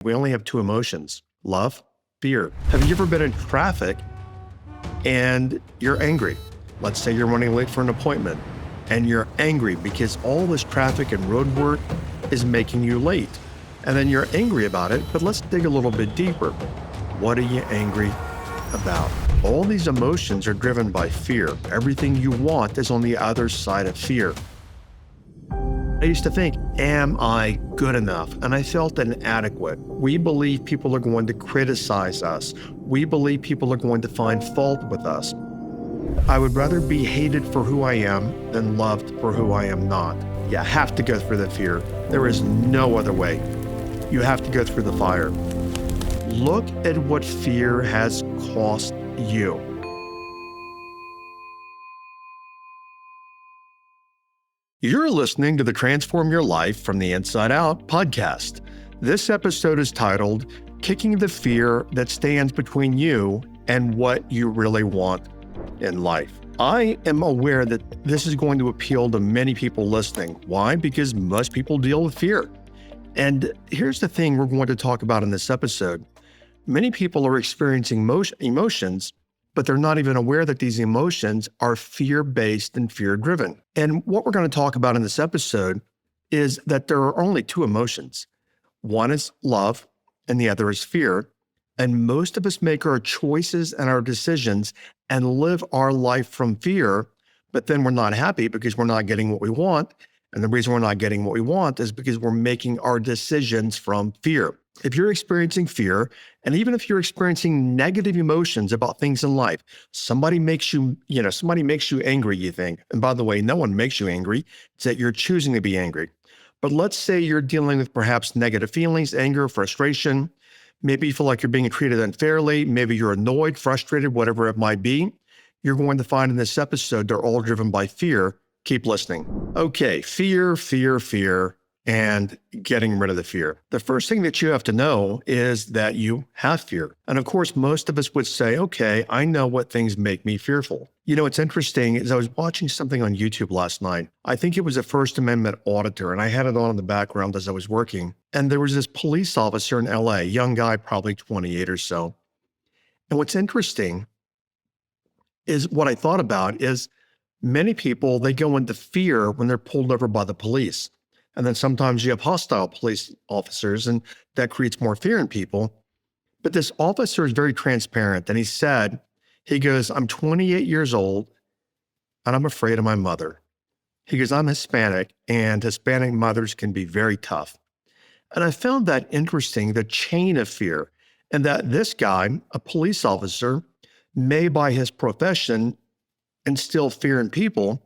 We only have two emotions, love, fear. Have you ever been in traffic and you're angry? Let's say you're running late for an appointment and you're angry because all this traffic and road work is making you late. And then you're angry about it, but let's dig a little bit deeper. What are you angry about? All these emotions are driven by fear. Everything you want is on the other side of fear. I used to think, am I good enough? And I felt inadequate. We believe people are going to criticize us. We believe people are going to find fault with us. I would rather be hated for who I am than loved for who I am not. You have to go through the fear. There is no other way. You have to go through the fire. Look at what fear has cost you. You're listening to the Transform Your Life from the Inside Out podcast. This episode is titled, Kicking the Fear That Stands Between You and What You Really Want in Life. I am aware that this is going to appeal to many people listening. Why? Because most people deal with fear. And here's the thing we're going to talk about in this episode. Many people are experiencing emotions, but they're not even aware that these emotions are fear-based and fear-driven. And what we're going to talk about in this episode is that there are only two emotions. One is love, and the other is fear. And most of us make our choices and our decisions and live our life from fear, but then we're not happy because we're not getting what we want. And the reason we're not getting what we want is because we're making our decisions from fear. If you're experiencing fear, and even if you're experiencing negative emotions about things in life, somebody makes you angry, you think. And by the way, no one makes you angry. It's that you're choosing to be angry. But let's say you're dealing with perhaps negative feelings, anger, frustration. Maybe you feel like you're being treated unfairly. Maybe you're annoyed, frustrated, whatever it might be. You're going to find in this episode, they're all driven by fear. Keep listening. Okay, fear, and getting rid of the fear. The first thing that you have to know is that you have fear. And of course, most of us would say, okay, I know what things make me fearful. You know, what's interesting is I was watching something on YouTube last night. I think it was a First Amendment auditor, and I had it on in the background as I was working. And there was this police officer in LA, young guy, probably 28 or so. And what's interesting is what I thought about is many people, they go into fear when they're pulled over by the police. And then sometimes you have hostile police officers, and that creates more fear in people. But this officer is very transparent. And he goes, I'm 28 years old, and I'm afraid of my mother. He goes, I'm Hispanic, and Hispanic mothers can be very tough. And I found that interesting, the chain of fear, and that this guy, a police officer, may by his profession instill fear in people,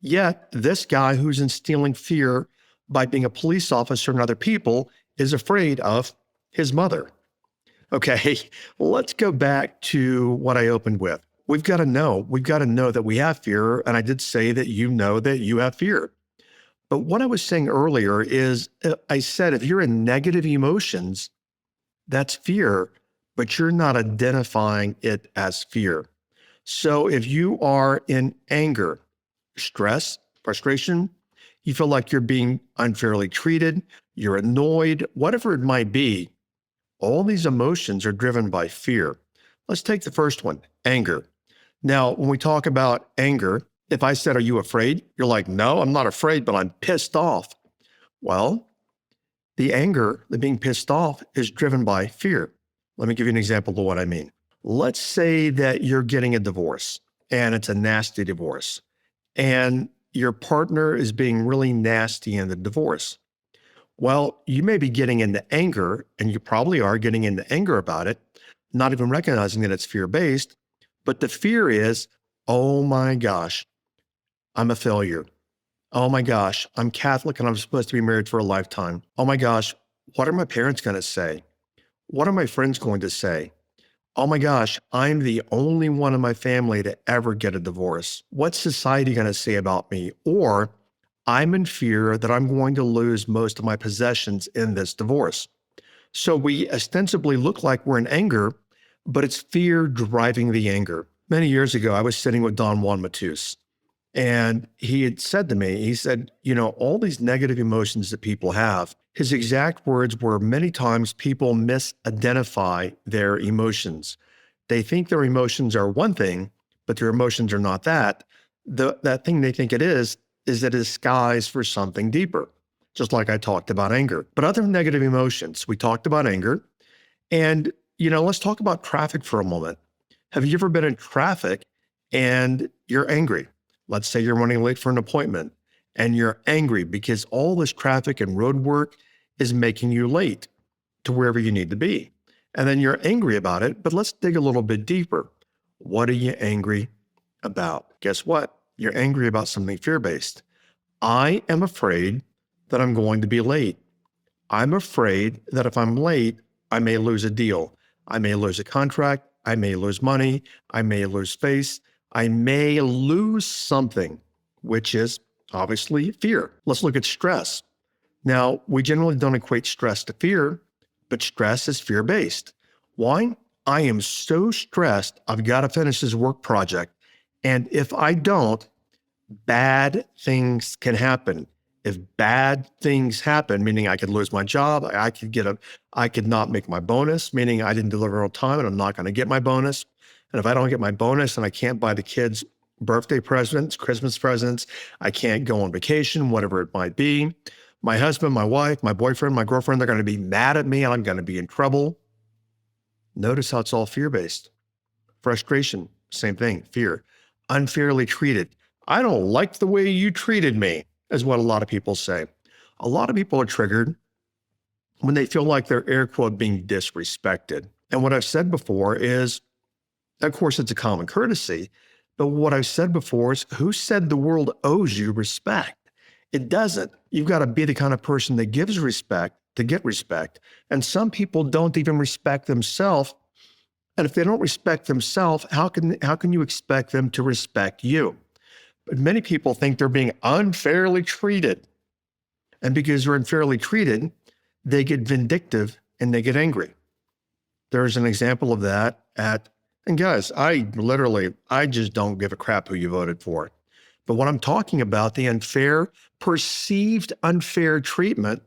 yet this guy who's instilling fear by being a police officer and other people is afraid of his mother. Okay, let's go back to what I opened with. We've got to know that we have fear. And I did say that you know that you have fear. But what I was saying earlier is I said, if you're in negative emotions, that's fear, but you're not identifying it as fear. So if you are in anger, stress, frustration, you feel like you're being unfairly treated, you're annoyed, whatever it might be, all these emotions are driven by fear. Let's take the first one, anger. Now, when we talk about anger, if I said, are you afraid? You're like, no, I'm not afraid, but I'm pissed off. Well, the anger, the being pissed off is driven by fear. Let me give you an example of what I mean. Let's say that you're getting a divorce and it's a nasty divorce and your partner is being really nasty in the divorce. Well, you may be getting into anger, and you probably are getting into anger about it, not even recognizing that it's fear-based, but the fear is, oh my gosh, I'm a failure. Oh my gosh, I'm Catholic and I'm supposed to be married for a lifetime. Oh my gosh, what are my parents going to say? What are my friends going to say? Oh my gosh, I'm the only one in my family to ever get a divorce. What's society going to say about me? Or I'm in fear that I'm going to lose most of my possessions in this divorce. So we ostensibly look like we're in anger, but it's fear driving the anger. Many years ago, I was sitting with Don Juan Matus, And he had said to me, he said, all these negative emotions that people have, his exact words were, many times people misidentify their emotions. They think their emotions are one thing, but their emotions are not that. That thing they think it is a disguise for something deeper, just like I talked about anger. But other negative emotions, we talked about anger. And, let's talk about traffic for a moment. Have you ever been in traffic and you're angry? Let's say you're running late for an appointment and you're angry because all this traffic and road work is making you late to wherever you need to be. And then you're angry about it, but let's dig a little bit deeper. What are you angry about? Guess what? You're angry about something fear-based. I am afraid that I'm going to be late. I'm afraid that if I'm late, I may lose a deal. I may lose a contract. I may lose money. I may lose face. I may lose something, which is obviously fear. Let's look at stress. Now, we generally don't equate stress to fear, but stress is fear-based. Why? I am so stressed, I've got to finish this work project. And if I don't, bad things can happen. If bad things happen, meaning I could lose my job, I could not make my bonus, meaning I didn't deliver on time and I'm not going to get my bonus. And if I don't get my bonus and I can't buy the kids birthday presents, Christmas presents, I can't go on vacation, whatever it might be. My husband, my wife, my boyfriend, my girlfriend, they're going to be mad at me and I'm going to be in trouble. Notice how it's all fear-based. Frustration, same thing, fear. Unfairly treated. I don't like the way you treated me, is what a lot of people say. A lot of people are triggered when they feel like they're, air quote, being disrespected. And what I've said before is, of course, it's a common courtesy, but what I've said before is, who said the world owes you respect? It doesn't. You've got to be the kind of person that gives respect to get respect. And some people don't even respect themselves. And if they don't respect themselves, how can you expect them to respect you? But many people think they're being unfairly treated. And because they're unfairly treated, they get vindictive and they get angry. There's an example of that and guys, I just don't give a crap who you voted for. But when I'm talking about the perceived unfair treatment,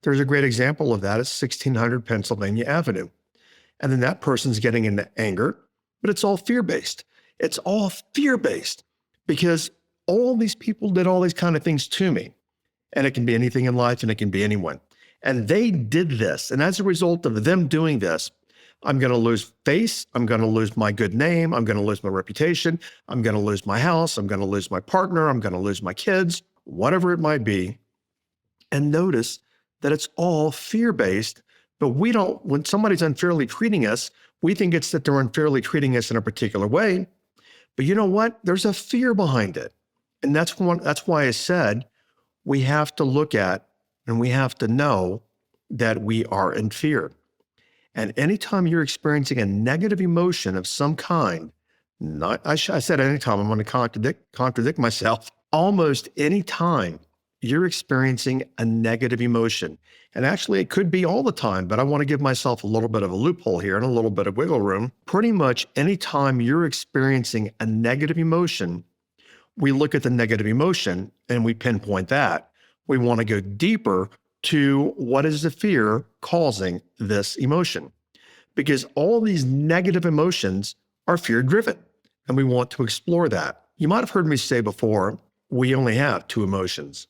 there's a great example of that at 1600 Pennsylvania Avenue. And then that person's getting into anger, but it's all fear-based. It's all fear-based because all these people did all these kind of things to me. And it can be anything in life and it can be anyone. And they did this. And as a result of them doing this, I'm going to lose face. I'm going to lose my good name. I'm going to lose my reputation. I'm going to lose my house. I'm going to lose my partner. I'm going to lose my kids, whatever it might be. And notice that it's all fear-based, but when somebody's unfairly treating us, we think it's that they're unfairly treating us in a particular way. But you know what? There's a fear behind it. And that's why I said we have to look at and we have to know that we are in fear. And anytime you're experiencing a negative emotion of some kind, I said anytime, I'm going to contradict myself. Almost any time you're experiencing a negative emotion, and actually it could be all the time, but I want to give myself a little bit of a loophole here and a little bit of wiggle room. Pretty much anytime you're experiencing a negative emotion, we look at the negative emotion and we pinpoint that. We want to go deeper to what is the fear causing this emotion. Because all these negative emotions are fear-driven, and we want to explore that. You might have heard me say before, we only have two emotions.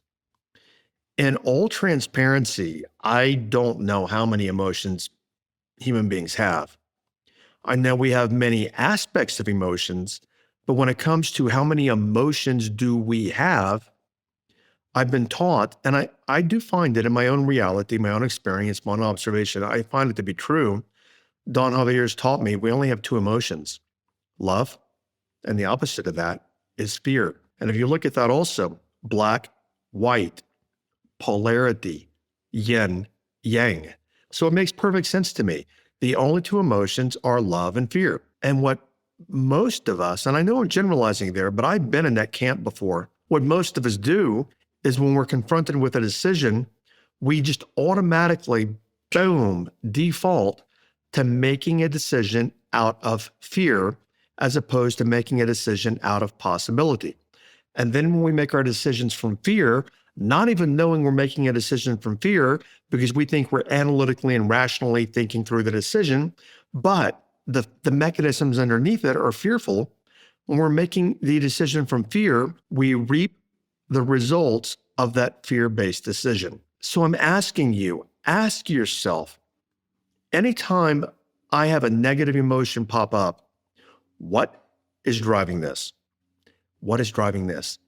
In all transparency, I don't know how many emotions human beings have. I know we have many aspects of emotions, but when it comes to how many emotions do we have, I've been taught, and I do find it in my own reality, my own experience, my own observation, I find it to be true. Don Javier's taught me we only have two emotions, love, and the opposite of that is fear. And if you look at that also, black, white, polarity, yin, yang. So it makes perfect sense to me. The only two emotions are love and fear. And what most of us, and I know I'm generalizing there, but I've been in that camp before, what most of us do is when we're confronted with a decision, we just automatically, boom, default to making a decision out of fear as opposed to making a decision out of possibility. And then when we make our decisions from fear, not even knowing we're making a decision from fear because we think we're analytically and rationally thinking through the decision, but the mechanisms underneath it are fearful. When we're making the decision from fear, we reap the results of that fear-based decision. So I'm asking you, ask yourself, anytime I have a negative emotion pop up, what is driving this? What is driving this?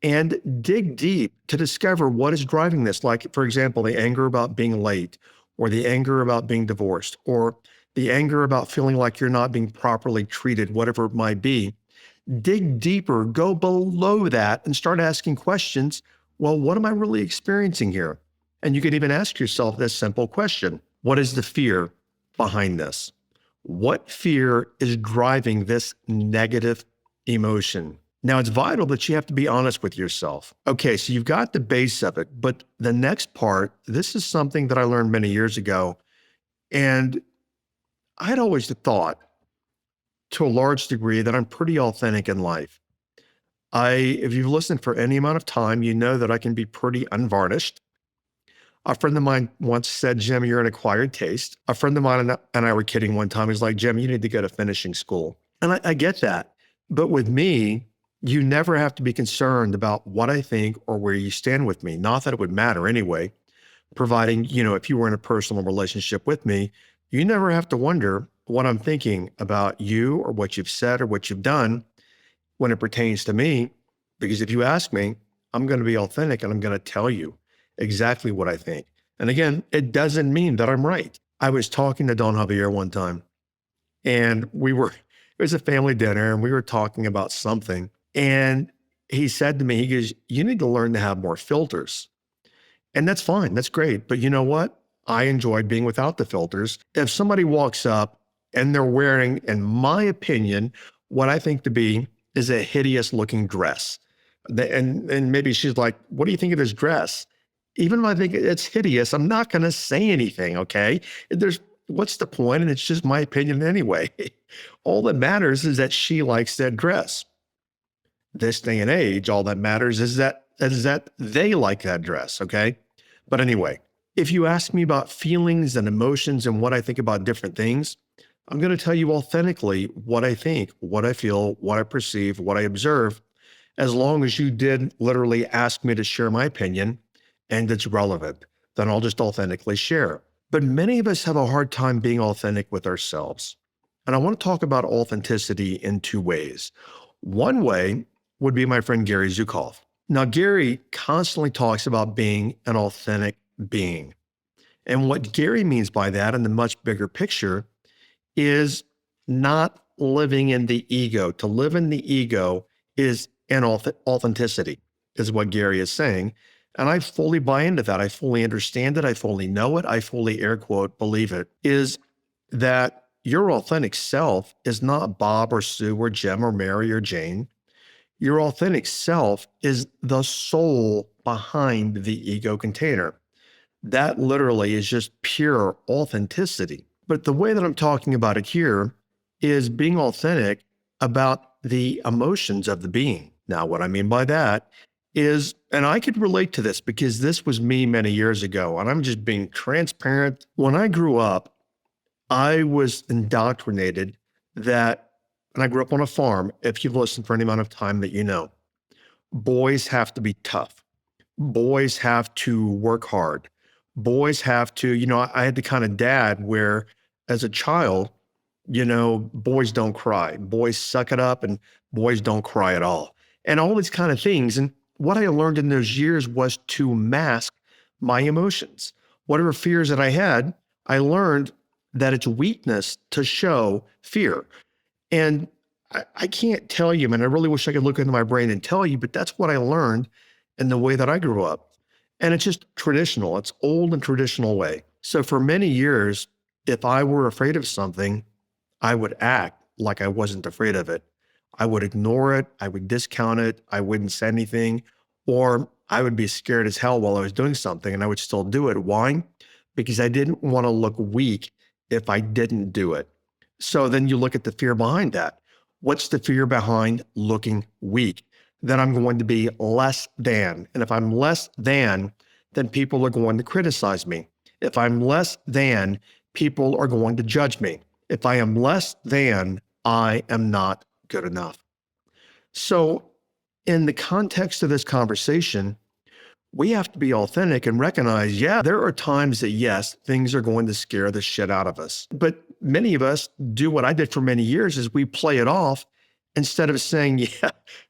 And dig deep to discover what is driving this. Like, for example, the anger about being late, or the anger about being divorced, or the anger about feeling like you're not being properly treated, whatever it might be. Dig deeper, go below that and start asking questions. Well, what am I really experiencing here? And you can even ask yourself this simple question. What is the fear behind this? What fear is driving this negative emotion? Now, it's vital that you have to be honest with yourself. Okay, so you've got the base of it, but the next part, this is something that I learned many years ago. And I had always thought, to a large degree, that I'm pretty authentic in life. If you've listened for any amount of time, you know that I can be pretty unvarnished. A friend of mine once said, Jim, you're an acquired taste. A friend of mine and I were kidding one time. He's like, Jim, you need to go to finishing school. And I get that. But with me, you never have to be concerned about what I think or where you stand with me. Not that it would matter anyway, providing, if you were in a personal relationship with me, you never have to wonder what I'm thinking about you or what you've said or what you've done when it pertains to me. Because if you ask me, I'm going to be authentic and I'm going to tell you exactly what I think. And again, it doesn't mean that I'm right. I was talking to Don Javier one time, and it was a family dinner, and we were talking about something. And he said to me, he goes, you need to learn to have more filters. And that's fine. That's great. But you know what? I enjoyed being without the filters. If somebody walks up and they're wearing, in my opinion, what I think to be is a hideous looking dress. And maybe she's like, what do you think of this dress? Even if I think it's hideous, I'm not going to say anything, okay? What's the point? And it's just my opinion anyway. All that matters is that she likes that dress. This day and age, all that matters is that they like that dress, okay? But anyway, if you ask me about feelings and emotions and what I think about different things, I'm going to tell you authentically what I think, what I feel, what I perceive, what I observe, as long as you did literally ask me to share my opinion and it's relevant, then I'll just authentically share. But many of us have a hard time being authentic with ourselves. And I want to talk about authenticity in two ways. One way would be my friend Gary Zukav. Now, Gary constantly talks about being an authentic being. And what Gary means by that in the much bigger picture is not living in the ego. To live in the ego is inauthenticity, is what Gary is saying. And I fully buy into that. I fully understand it. I fully know it. I fully, air quote, believe it, is that your authentic self is not Bob or Sue or Jim or Mary or Jane. Your authentic self is the soul behind the ego container. That literally is just pure authenticity. But the way that I'm talking about it here is being authentic about the emotions of the being. Now, what I mean by that is, and I could relate to this because this was me many years ago, and I'm just being transparent. When I grew up, I was indoctrinated that, and I grew up on a farm, if you've listened for any amount of time that you know, boys have to be tough. Boys have to work hard. Boys have to, I had the kind of dad where as a child, boys don't cry. Boys suck it up and boys don't cry at all. And all these kind of things. And what I learned in those years was to mask my emotions. Whatever fears that I had, I learned that it's weakness to show fear. And I can't tell you, man, I really wish I could look into my brain and tell you, but that's what I learned in the way that I grew up. And it's just traditional. It's old and traditional way. So for many years, if I were afraid of something, I would act like I wasn't afraid of it. I would ignore it. I would discount it. I wouldn't say anything, or I would be scared as hell while I was doing something and I would still do it. Why? Because I didn't want to look weak if I didn't do it. So then you look at the fear behind that. What's the fear behind looking weak? then I'm going to be less than. And if I'm less than, then people are going to criticize me. If I'm less than, people are going to judge me. If I am less than, I am not good enough. So, in the context of this conversation, we have to be authentic and recognize, yeah, there are times that, yes, things are going to scare the shit out of us. But many of us do what I did for many years is we play it off instead of saying,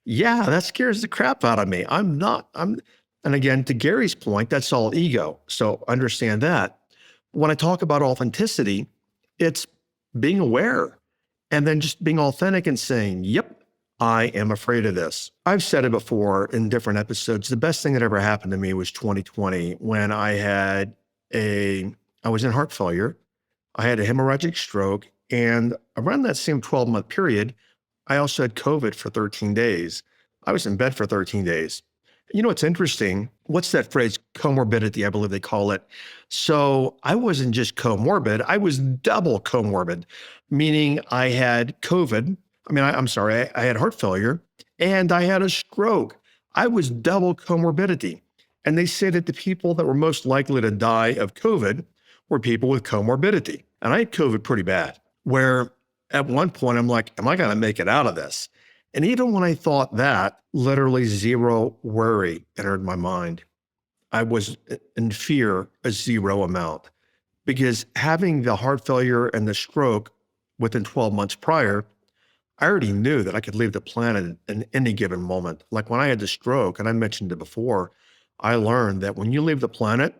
yeah, that scares the crap out of me. And again, to Gary's point, that's all ego. So understand that. When I talk about authenticity, it's being aware and then just being authentic and saying, yep, I am afraid of this. I've said it before in different episodes. The best thing that ever happened to me was 2020 when I was in heart failure. I had a hemorrhagic stroke. And around that same 12-month period, I also had COVID for 13 days. I was in bed for 13 days. You know, what's interesting. What's that phrase? Comorbidity, I believe they call it. So I wasn't just comorbid. I was double comorbid, meaning I had COVID. I had heart failure and I had a stroke. I was double comorbidity. And they say that the people that were most likely to die of COVID were people with comorbidity. And I had COVID pretty bad, where at one point I'm like, am I going to make it out of this? And even when I thought that, literally zero worry entered my mind. I was in fear a zero amount, because having the heart failure and the stroke within 12 months prior, I already knew that I could leave the planet in any given moment. Like when I had the stroke, and I mentioned it before, I learned that when you leave the planet,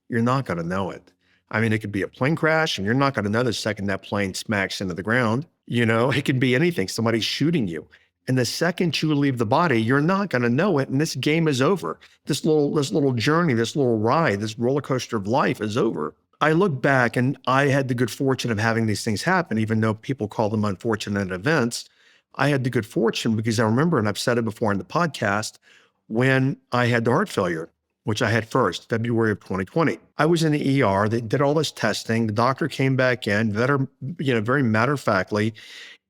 you're not going to know it. I mean, it could be a plane crash and you're not going to know the second that plane smacks into the ground. You know, it could be anything. Somebody's shooting you. And the second you leave the body, you're not going to know it. And this game is over. This little journey, this little ride, this roller coaster of life is over. I look back and I had the good fortune of having these things happen, even though people call them unfortunate events. I had the good fortune because I remember, and I've said it before in the podcast, when I had the heart failure, which I had first, February of 2020. I was in the ER. They did all this testing. The doctor came back in, very matter-of-factly.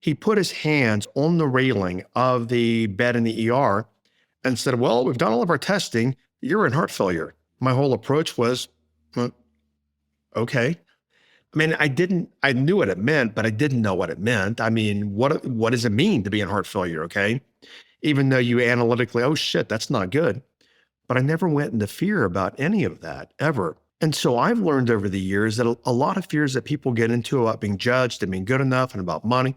He put his hands on the railing of the bed in the ER and said, well, we've done all of our testing. You're in heart failure. My whole approach was, okay. I mean, I knew what it meant, but I didn't know what it meant. I mean, what does it mean to be in heart failure, okay? Even though you analytically, oh shit, that's not good. But I never went into fear about any of that, ever. And so I've learned over the years that a lot of fears that people get into about being judged and being good enough and about money,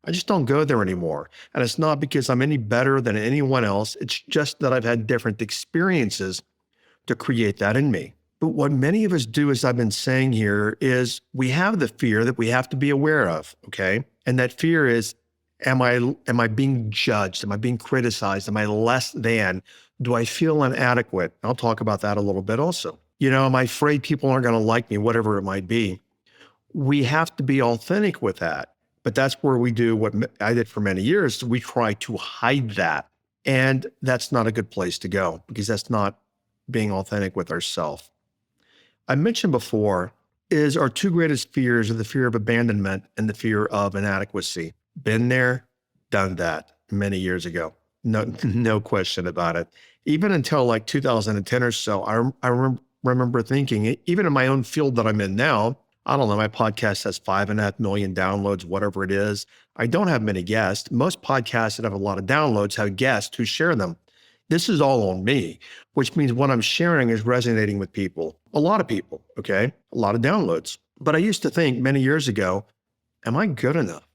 I just don't go there anymore. And it's not because I'm any better than anyone else. It's just that I've had different experiences to create that in me. But what many of us do, as I've been saying here, is we have the fear that we have to be aware of, okay? And that fear is, am I being judged? Am I being criticized? Am I less than? Do I feel inadequate? I'll talk about that a little bit also. You know, am I afraid people aren't going to like me, whatever it might be? We have to be authentic with that. But that's where we do what I did for many years. We try to hide that. And that's not a good place to go, because that's not being authentic with ourselves. I mentioned before is our two greatest fears are the fear of abandonment and the fear of inadequacy. Been there, done that many years ago. No question about it. Even until like 2010 or so, I remember thinking, even in my own field that I'm in now, I don't know, my podcast has 5.5 million downloads, whatever it is. I don't have many guests. Most podcasts that have a lot of downloads have guests who share them. This is all on me, which means what I'm sharing is resonating with people, a lot of people, okay? A lot of downloads. But I used to think many years ago, am I good enough?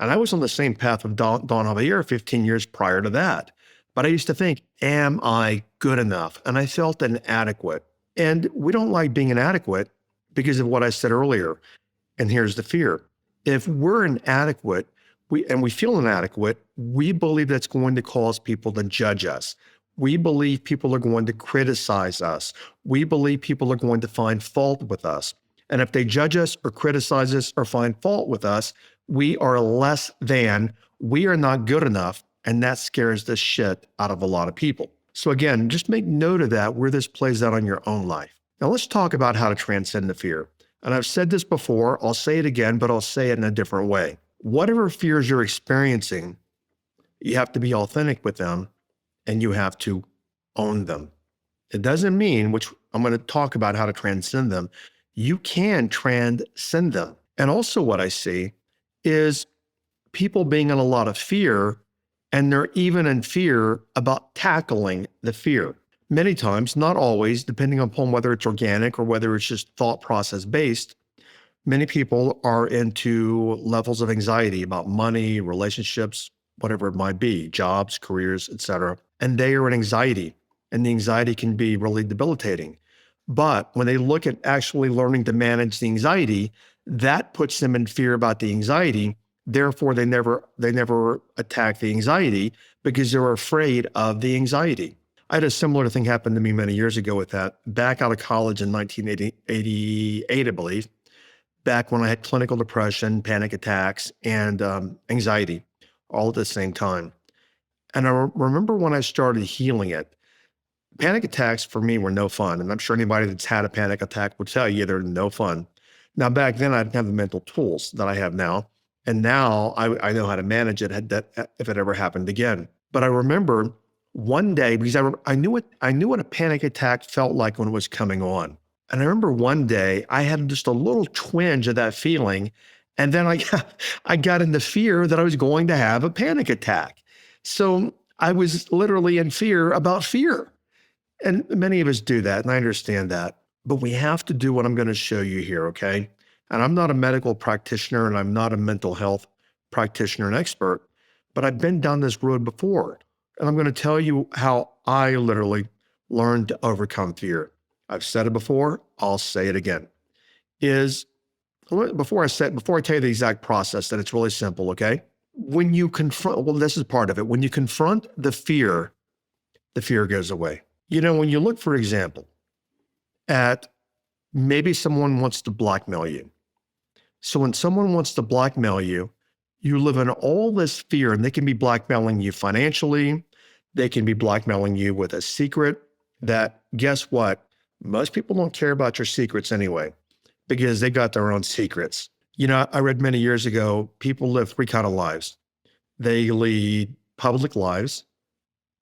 And I was on the same path of Don Javier 15 years prior to that. But I used to think, am I good enough? And I felt inadequate. And we don't like being inadequate because of what I said earlier. And here's the fear. If we're inadequate, we feel inadequate, we believe that's going to cause people to judge us. We believe people are going to criticize us. We believe people are going to find fault with us. And if they judge us or criticize us or find fault with us, we are less than, we are not good enough, and that scares the shit out of a lot of people. So again, just make note of that, where this plays out on your own life. Now let's talk about how to transcend the fear. And I've said this before, I'll say it again, but I'll say it in a different way. Whatever fears you're experiencing, you have to be authentic with them and you have to own them. It doesn't mean, which I'm going to talk about how to transcend them. You can transcend them. And also, what I see is people being in a lot of fear, and they're even in fear about tackling the fear. Many times, not always, depending upon whether it's organic or whether it's just thought process based, many people are into levels of anxiety about money, relationships, whatever it might be, jobs, careers, etc. And they are in anxiety, and the anxiety can be really debilitating. But when they look at actually learning to manage the anxiety, that puts them in fear about the anxiety. Therefore, they never attack the anxiety because they're afraid of the anxiety. I had a similar thing happen to me many years ago with that. Back out of college in 1988, I believe, back when I had clinical depression, panic attacks, and anxiety all at the same time. And I remember when I started healing it, panic attacks for me were no fun. And I'm sure anybody that's had a panic attack will tell you they're no fun. Now, back then, I didn't have the mental tools that I have now. And now I know how to manage it if it ever happened again. But I remember one day, because I knew what a panic attack felt like when it was coming on. And I remember one day I had just a little twinge of that feeling. And then I got into fear that I was going to have a panic attack. So I was literally in fear about fear. And many of us do that, and I understand that. But we have to do what I'm going to show you here, okay? And I'm not a medical practitioner, and I'm not a mental health practitioner and expert, but I've been down this road before. And I'm going to tell you how I literally learned to overcome fear. I've said it before, I'll say it again. Before I tell you the exact process, that it's really simple, okay? When you confront, well, this is part of it. When you confront the fear goes away. When you look, for example, at maybe someone wants to blackmail you. So when someone wants to blackmail you, you live in all this fear, and they can be blackmailing you financially. They can be blackmailing you with a secret that, guess what? Most people don't care about your secrets anyway, because they got their own secrets. I read many years ago, people live three kinds of lives. They lead public lives,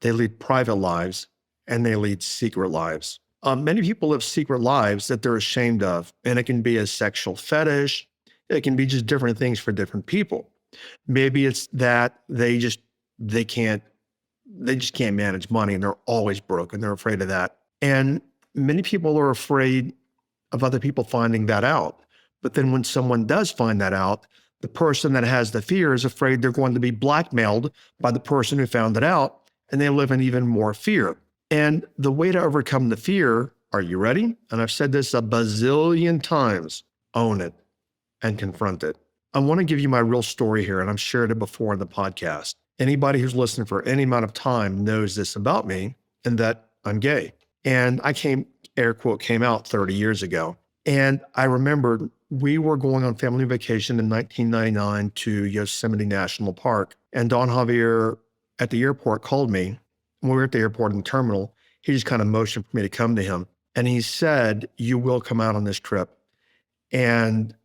they lead private lives, and they lead secret lives. Many people live secret lives that they're ashamed of, and it can be a sexual fetish. It can be just different things for different people. Maybe it's that they just can't manage money, and they're always broke, and they're afraid of that. And many people are afraid of other people finding that out. But then when someone does find that out, the person that has the fear is afraid they're going to be blackmailed by the person who found it out, and they live in even more fear. And the way to overcome the fear, are you ready? And I've said this a bazillion times, own it and confront it. I want to give you my real story here, and I've shared it before in the podcast. Anybody who's listened for any amount of time knows this about me, and that I'm gay. And I air quote, came out 30 years ago. And I remembered we were going on family vacation in 1999 to Yosemite National Park. And Don Javier at the airport called me. When we were at the airport in the terminal, he just kind of motioned for me to come to him. And he said, "You will come out on this trip." And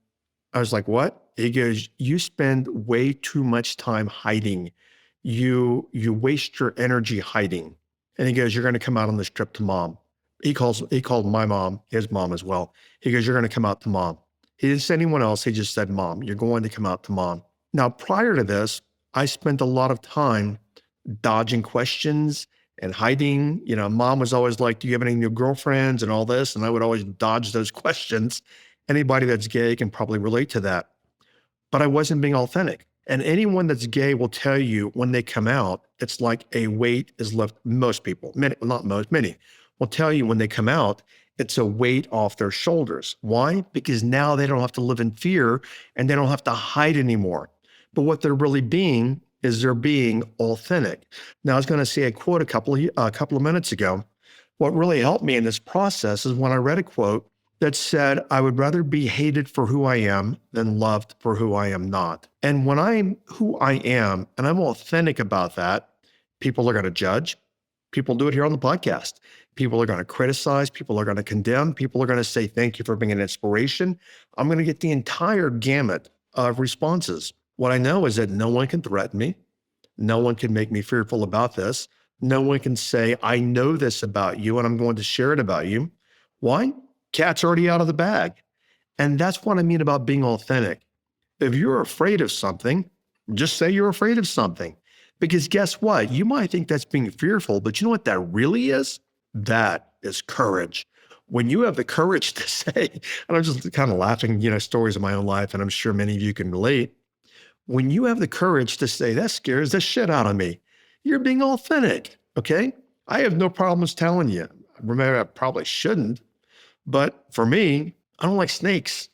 I was like, "What?" He goes, "You spend way too much time hiding. You waste your energy hiding." And he goes, "You're going to come out on this trip to mom." He called my mom, his mom as well. He goes, "You're going to come out to mom." He didn't say anyone else. He just said, "Mom, you're going to come out to mom." Now, prior to this, I spent a lot of time dodging questions and hiding. Mom was always like, "Do you have any new girlfriends?" and all this. And I would always dodge those questions. Anybody that's gay can probably relate to that. But I wasn't being authentic. And anyone that's gay will tell you when they come out, it's like a weight is lifted. Most people, many, not most, many will tell you when they come out, it's a weight off their shoulders. Why? Because now they don't have to live in fear, and they don't have to hide anymore. But what they're really being is they're being authentic. Now, I was going to say a quote a couple of minutes ago. What really helped me in this process is when I read a quote that said, "I would rather be hated for who I am than loved for who I am not." And when I'm who I am, and I'm authentic about that, people are going to judge. People do it here on the podcast. People are going to criticize. People are going to condemn. People are going to say, "Thank you for being an inspiration." I'm going to get the entire gamut of responses. What I know is that no one can threaten me. No one can make me fearful about this. No one can say, I know this about you and I'm going to share it about you. Why? Cat's already out of the bag. And that's what I mean about being authentic. If you're afraid of something, just say you're afraid of something. Because guess what? You might think that's being fearful, but you know what that really is? That is courage. When you have the courage to say, and I'm just kind of laughing, stories of my own life, and I'm sure many of you can relate. When you have the courage to say, that scares the shit out of me, you're being authentic, okay? I have no problems telling you. Remember, I probably shouldn't, but for me, I don't like snakes.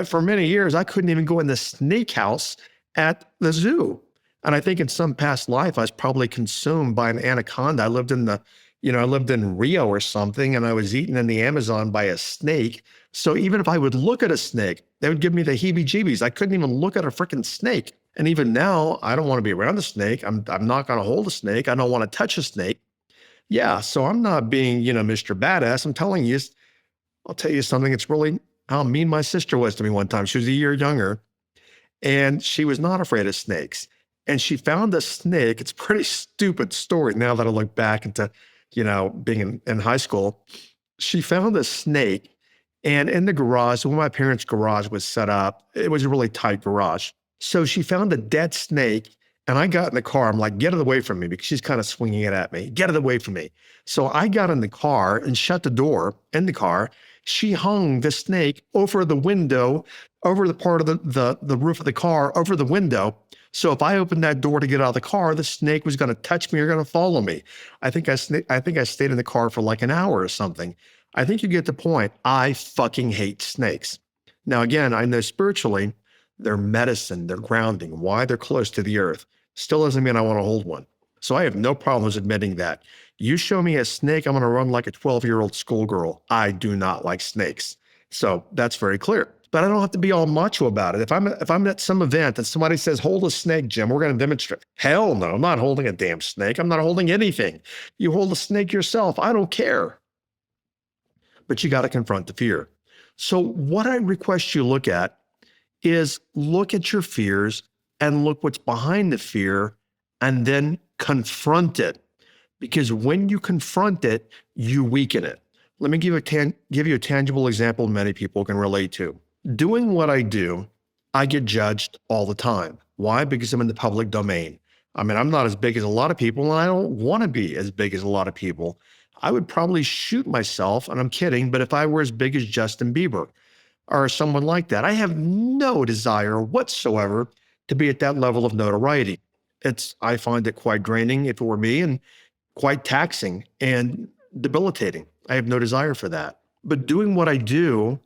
For many years, I couldn't even go in the snake house at the zoo. And I think in some past life, I was probably consumed by an anaconda. I lived in Rio or something, and I was eaten in the Amazon by a snake. So even if I would look at a snake, they would give me the heebie-jeebies. I couldn't even look at a freaking snake. And even now, I don't want to be around a snake. I'm not going to hold a snake. I don't want to touch a snake. Yeah, so I'm not being, Mr. Badass. I'm telling you, I'll tell you something. It's really how mean my sister was to me one time. She was a year younger, and she was not afraid of snakes. And she found a snake. It's a pretty stupid story now that I look back into, being in high school. She found a snake, and in the garage, when my parents' garage was set up, it was a really tight garage. So she found a dead snake, and I got in the car. I'm like, get it away from me, because she's kind of swinging it at me. Get it away from me. So I got in the car and shut the door in the car. She hung the snake over the window, over the part of the roof of the car, over the window. So if I opened that door to get out of the car, the snake was going to touch me or going to follow me. I think I stayed in the car for like an hour or something. I think you get the point. I fucking hate snakes. Now, again, I know spiritually, they're medicine, they're grounding. Why? They're close to the earth. Still doesn't mean I want to hold one. So I have no problems admitting that. You show me a snake, I'm going to run like a 12-year-old schoolgirl. I do not like snakes. So that's very clear. But I don't have to be all macho about it. If I'm at some event and somebody says, hold a snake, Jim, we're going to demonstrate. Hell no, I'm not holding a damn snake. I'm not holding anything. You hold a snake yourself. I don't care. But you got to confront the fear. So what I request you look at is look at your fears and look what's behind the fear and then confront it. Because when you confront it, you weaken it. Let me give you a tangible example many people can relate to. Doing what I do, I get judged all the time. Why? Because I'm in the public domain. I mean, I'm not as big as a lot of people, and I don't want to be as big as a lot of people. I would probably shoot myself, and I'm kidding, but if I were as big as Justin Bieber or someone like that, I have no desire whatsoever to be at that level of notoriety. I find it quite draining if it were me, and quite taxing and debilitating. I have no desire for that. But doing what I do,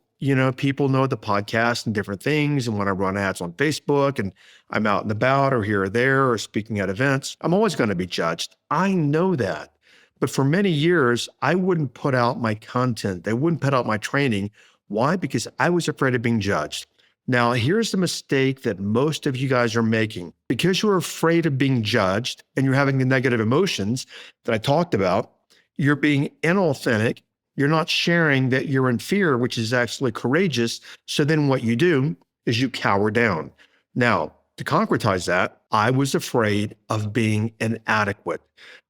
people know the podcast and different things. And when I run ads on Facebook and I'm out and about or here or there or speaking at events, I'm always going to be judged. I know that. But for many years, I wouldn't put out my content. I wouldn't put out my training. Why? Because I was afraid of being judged. Now, here's the mistake that most of you guys are making. Because you're afraid of being judged and you're having the negative emotions that I talked about, you're being inauthentic. You're not sharing that you're in fear, which is actually courageous. So then what you do is you cower down. Now, to concretize that, I was afraid of being inadequate.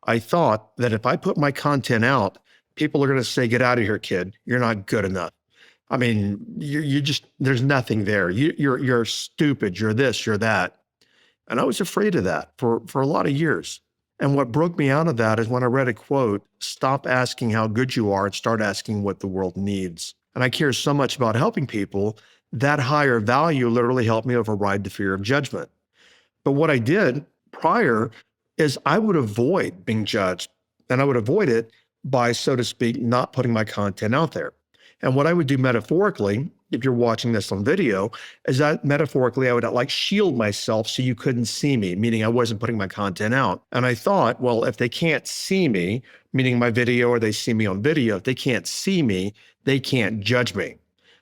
I thought that if I put my content out, people are going to say, get out of here, kid. You're not good enough. I mean, you just, there's nothing there. You're stupid. You're this, you're that. And I was afraid of that for a lot of years. And what broke me out of that is when I read a quote, stop asking how good you are and start asking what the world needs. And I care so much about helping people, that higher value literally helped me override the fear of judgment. But what I did prior is I would avoid being judged, and I would avoid it by, so to speak, not putting my content out there. And what I would do metaphorically, if you're watching this on video, is that metaphorically, I would like shield myself so you couldn't see me, meaning I wasn't putting my content out. And I thought, well, if they can't see me, meaning my video, or they see me on video, if they can't see me, they can't judge me.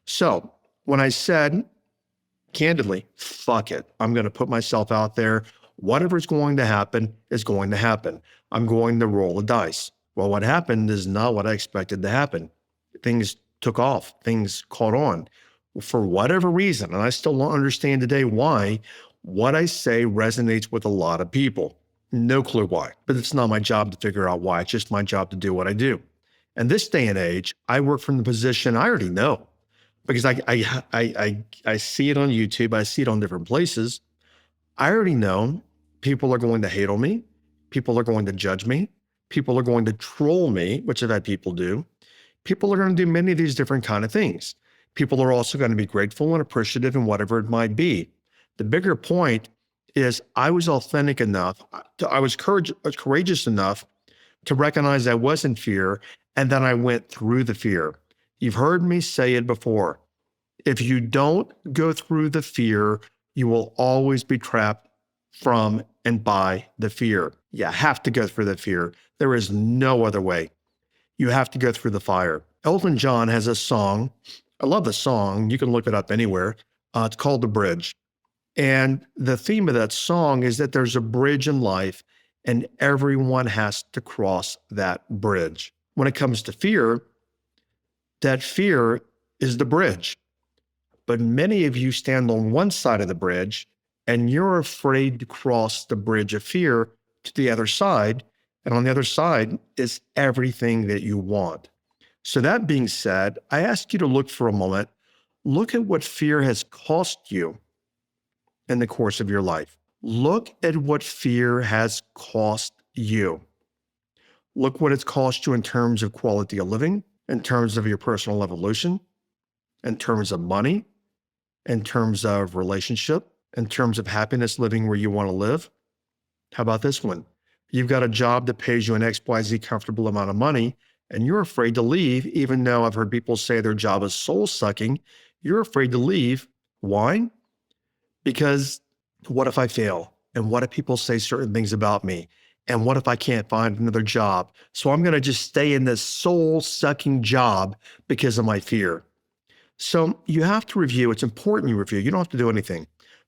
So when I said, candidly, fuck it, I'm going to put myself out there. Whatever's going to happen is going to happen. I'm going to roll the dice. Well, what happened is not what I expected to happen. Things took off, things caught on for whatever reason. And I still don't understand today why what I say resonates with a lot of people. No clue why, but it's not my job to figure out why. It's just my job to do what I do. And this day and age, I work from the position I already know because I see it on YouTube. I see it on different places. I already know people are going to hate on me. People are going to judge me. People are going to troll me, which I've had people do. People are going to do many of these different kind of things. People are also going to be grateful and appreciative in whatever it might be. The bigger point is I was authentic enough, I was courageous enough to recognize I was in fear, and then I went through the fear. You've heard me say it before. If you don't go through the fear, you will always be trapped from and by the fear. You have to go through the fear. There is no other way. You have to go through the fire. Elton John has a song. I love the song. You can look it up anywhere. It's called The Bridge. And the theme of that song is that there's a bridge in life and everyone has to cross that bridge. When it comes to fear, that fear is the bridge. But many of you stand on one side of the bridge and you're afraid to cross the bridge of fear to the other side. And on the other side is everything that you want. So that being said, I ask you to look for a moment. Look at what fear has cost you in the course of your life. Look at what fear has cost you. Look what it's cost you in terms of quality of living, in terms of your personal evolution, in terms of money, in terms of relationship, in terms of happiness living where you want to live. How about this one? You've got a job that pays you an XYZ comfortable amount of money, and you're afraid to leave, even though I've heard people say their job is soul-sucking. You're afraid to leave. Why? Because what if I fail? And what if people say certain things about me? And what if I can't find another job? So I'm going to just stay in this soul-sucking job because of my fear. So you have to review. It's important you review. You don't have to do anything,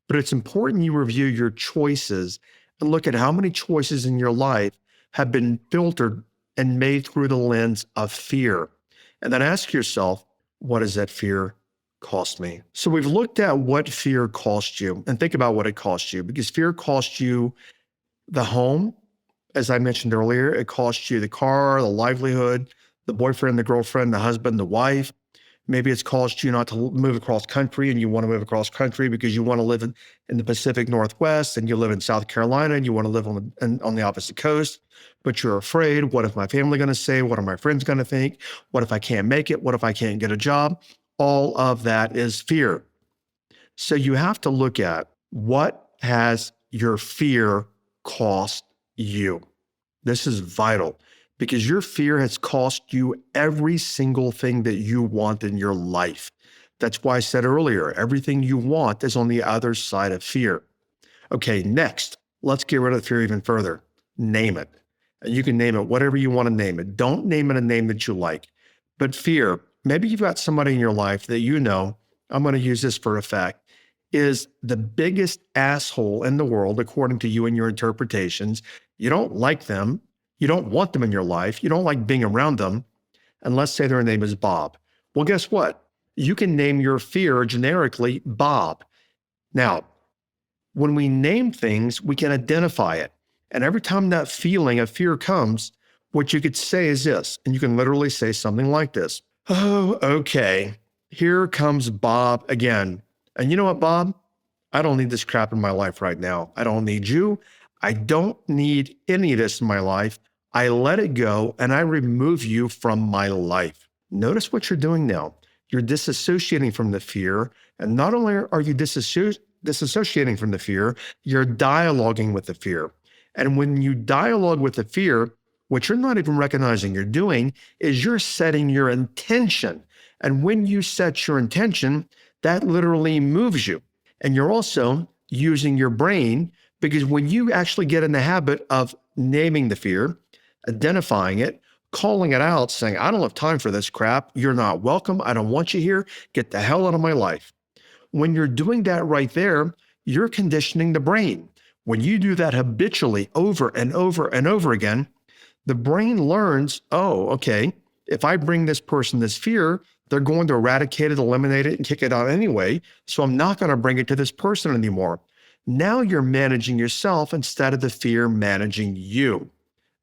but it's important you review your choices and look at how many choices in your life have been filtered and made through the lens of fear. And then ask yourself, what does that fear cost me? So we've looked at what fear cost you, and think about what it cost you, because fear cost you the home. As I mentioned earlier, it cost you the car, the livelihood, the boyfriend, the girlfriend, the husband, the wife. Maybe it's cost you not to move across country, and you want to move across country because you want to live in the Pacific Northwest and you live in South Carolina and you want to live on the opposite coast, but you're afraid. What is my family going to say? What are my friends going to think? What if I can't make it? What if I can't get a job? All of that is fear. So you have to look at what has your fear cost you. This is vital because your fear has cost you every single thing that you want in your life. That's why I said earlier, everything you want is on the other side of fear. Okay, next, let's get rid of the fear even further. Name it. And you can name it whatever you want to name it. Don't name it a name that you like. But fear, maybe you've got somebody in your life that you know, I'm going to use this for a fact, is the biggest asshole in the world, according to you and your interpretations. You don't like them. You don't want them in your life. You don't like being around them. And let's say their name is Bob. Well, guess what? You can name your fear generically Bob. Now, when we name things, we can identify it. And every time that feeling of fear comes, what you could say is this, and you can literally say something like this. Oh, okay. Here comes Bob again. And you know what, Bob? I don't need this crap in my life right now. I don't need you. I don't need any of this in my life. I let it go and I remove you from my life. Notice what you're doing now. You're disassociating from the fear. And not only are you disassociating from the fear, you're dialoguing with the fear. And when you dialogue with the fear, what you're not even recognizing you're doing is you're setting your intention. And when you set your intention, that literally moves you. And you're also using your brain, because when you actually get in the habit of naming the fear, identifying it, calling it out, saying, I don't have time for this crap. You're not welcome. I don't want you here. Get the hell out of my life. When you're doing that right there, you're conditioning the brain. When you do that habitually over and over and over again, the brain learns, oh, okay, if I bring this person this fear, they're going to eradicate it, eliminate it, and kick it out anyway. So I'm not going to bring it to this person anymore. Now you're managing yourself instead of the fear managing you.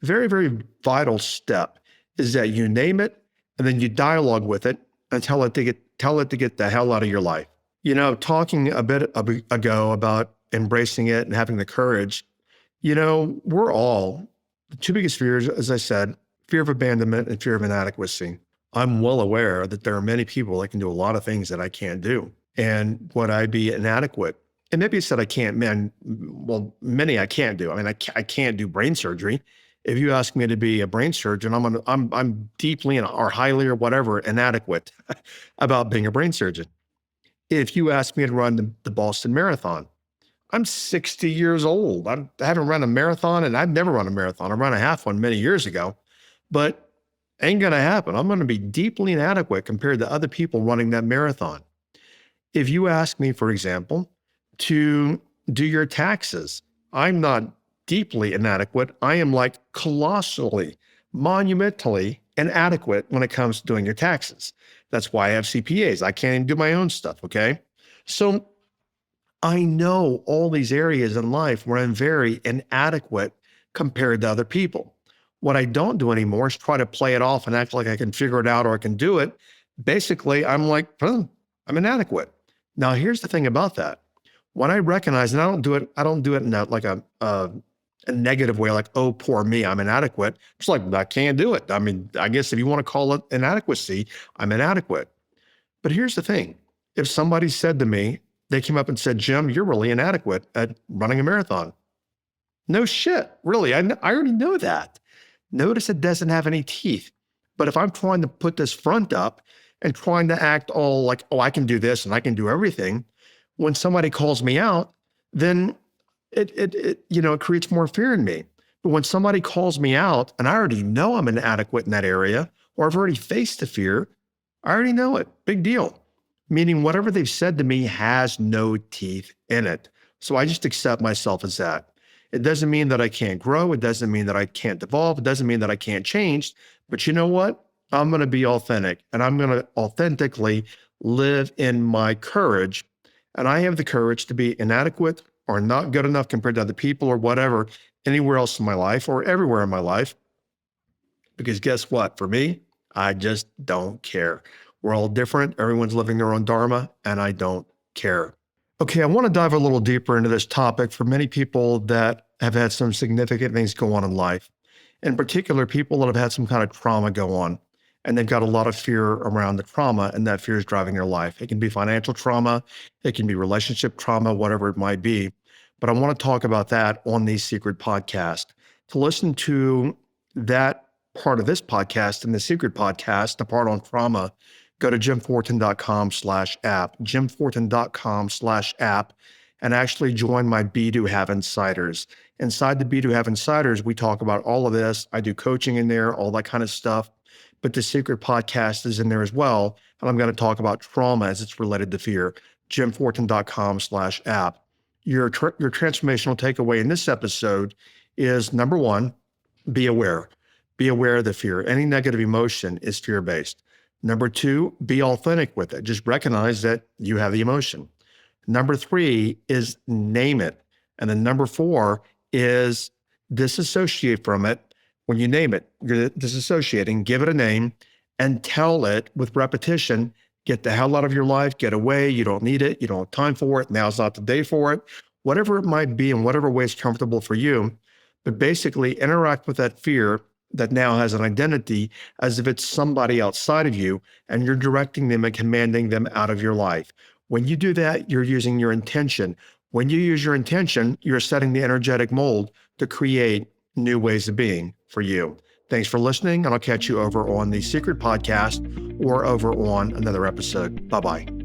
Very, very vital step is that you name it and then you dialogue with it and tell it to get the hell out of your life. Talking a bit ago about embracing it and having the courage, we're all, the two biggest fears, as I said, fear of abandonment and fear of inadequacy. I'm well aware that there are many people that can do a lot of things that I can't do. And would I be inadequate? And maybe you said I can't, man, well, many I can't do. I mean, I can't do brain surgery. If you ask me to be a brain surgeon, I'm deeply or highly or whatever inadequate about being a brain surgeon. If you ask me to run the Boston Marathon, I'm 60 years old. I haven't run a marathon, and I've never run a marathon. I ran a half one many years ago, but ain't gonna happen. I'm gonna be deeply inadequate compared to other people running that marathon. If you ask me, for example, to do your taxes, I'm not deeply inadequate. I am like colossally, monumentally inadequate when it comes to doing your taxes. That's why I have CPAs. I can't even do my own stuff, okay? So I know all these areas in life where I'm very inadequate compared to other people. What I don't do anymore is try to play it off and act like I can figure it out or I can do it. Basically, I'm like, I'm inadequate. Now, here's the thing about that. When I recognize, and I don't do it in a negative way, like, oh, poor me, I'm inadequate. It's like, I can't do it. I mean, I guess if you want to call it inadequacy, I'm inadequate. But here's the thing. If somebody said to me, they came up and said, Jim, you're really inadequate at running a marathon. No shit, really, I already know that. Notice it doesn't have any teeth. But if I'm trying to put this front up and trying to act all like, oh, I can do this and I can do everything, when somebody calls me out, then it creates more fear in me. But when somebody calls me out and I already know I'm inadequate in that area, or I've already faced the fear, I already know it. Big deal. Meaning whatever they've said to me has no teeth in it. So I just accept myself as that. It doesn't mean that I can't grow. It doesn't mean that I can't evolve. It doesn't mean that I can't change. But you know what? I'm going to be authentic, and I'm going to authentically live in my courage. And I have the courage to be inadequate or not good enough compared to other people or whatever, anywhere else in my life or everywhere in my life. Because guess what? For me, I just don't care. We're all different. Everyone's living their own dharma, and I don't care. Okay, I want to dive a little deeper into this topic for many people that have had some significant things go on in life. In particular, people that have had some kind of trauma go on, and they've got a lot of fear around the trauma, and that fear is driving their life. It can be financial trauma, it can be relationship trauma, whatever it might be. But I want to talk about that on the Secret Podcast. To listen to that part of this podcast and the Secret Podcast, the part on trauma, go to jimfortin.com/app, jimfortin.com/app, and actually join my Be Do Have Insiders. Inside the Be Do Have Insiders, we talk about all of this. I do coaching in there, all that kind of stuff. But the Secret Podcast is in there as well. And I'm going to talk about trauma as it's related to fear. jimfortin.com/app. Your transformational takeaway in this episode is, number one, be aware. Be aware of the fear. Any negative emotion is fear-based. Number two, be authentic with it. Just recognize that you have the emotion. Number three is name it. And then number four is disassociate from it. When you name it, you're disassociating, give it a name, and tell it with repetition, get the hell out of your life, get away, you don't need it, you don't have time for it, now's not the day for it, whatever it might be in whatever way is comfortable for you. But basically interact with that fear that now has an identity as if it's somebody outside of you, and you're directing them and commanding them out of your life. When you do that, you're using your intention. When you use your intention, you're setting the energetic mold to create new ways of being for you. Thanks for listening, and I'll catch you over on the Secret Podcast or over on another episode. Bye-bye.